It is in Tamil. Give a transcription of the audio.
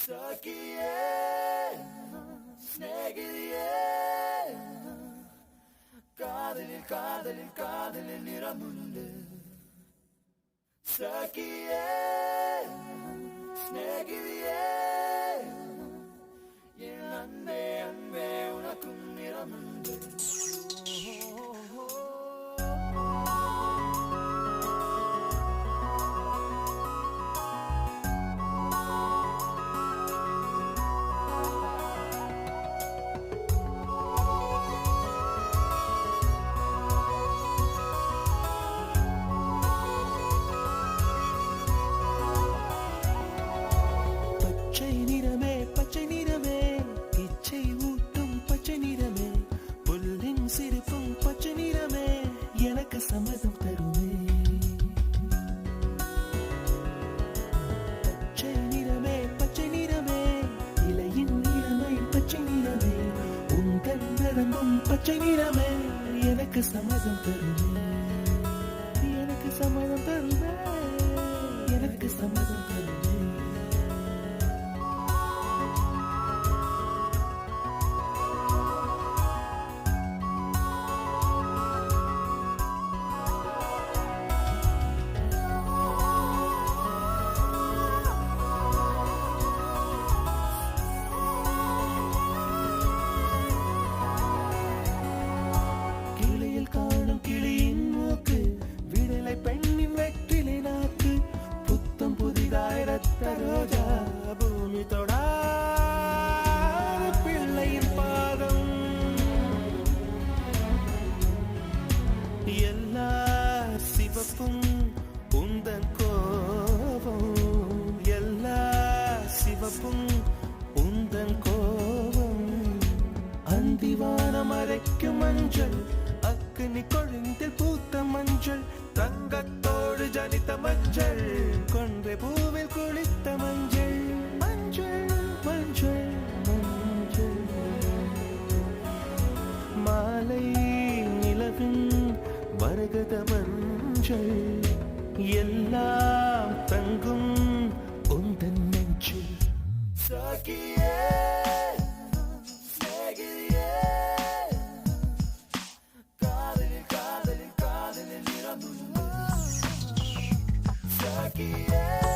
Sakiye, snegiriye, காதலில் நிறமுண்டு. Sakiye, snegiriye, என் அன்பே அன்பே உனக்கும் நிறமுண்டு. பச்சை நிறமே இச்சை ஊட்டும் பச்சை நிறமே புல்லின் சிரிப்பும் பச்சை நிறமே எனக்கு சம்மதம் தருமே. பச்சை நிறமே இலையின் நிறமை பச்சை நிறமே உங்கள் நிறமும் பச்சை நிறமே எனக்கு சம்மதம் தருமே. எனக்கு சம்மதம் தருமே. எனக்கு சம்மதம் தருமே. கிளியின் மூக்கு விடலை பெண்ணின் வெற்றிலை நாக்கு புத்தம் புதிதாய் ரத்த ரோஜா பூமி தொடாத பிள்ளையின் பாதம் எல்லா சிவப்பும் உந்தன் கோபம் எல்லா சிவப்பும் உந்தன் கோபம் அந்திவானம் அரைக்கும் மஞ்சள் அக்னி கொழுந்தில் பூத்த மஞ்சள் தங்கத்தோடு ஜனித்த மஞ்சள் கொன்றை பூவில் குளித்த மஞ்சள் மஞ்சள் மஞ்சள் மஞ்சள் மாலை நிலவின் மரகத மஞ்சள் எல்லாம் தங்கும் உந்தன் நெஞ்சில். Sakiye, snegiriye, காதலில் நிறமுண்டு. Sakiye.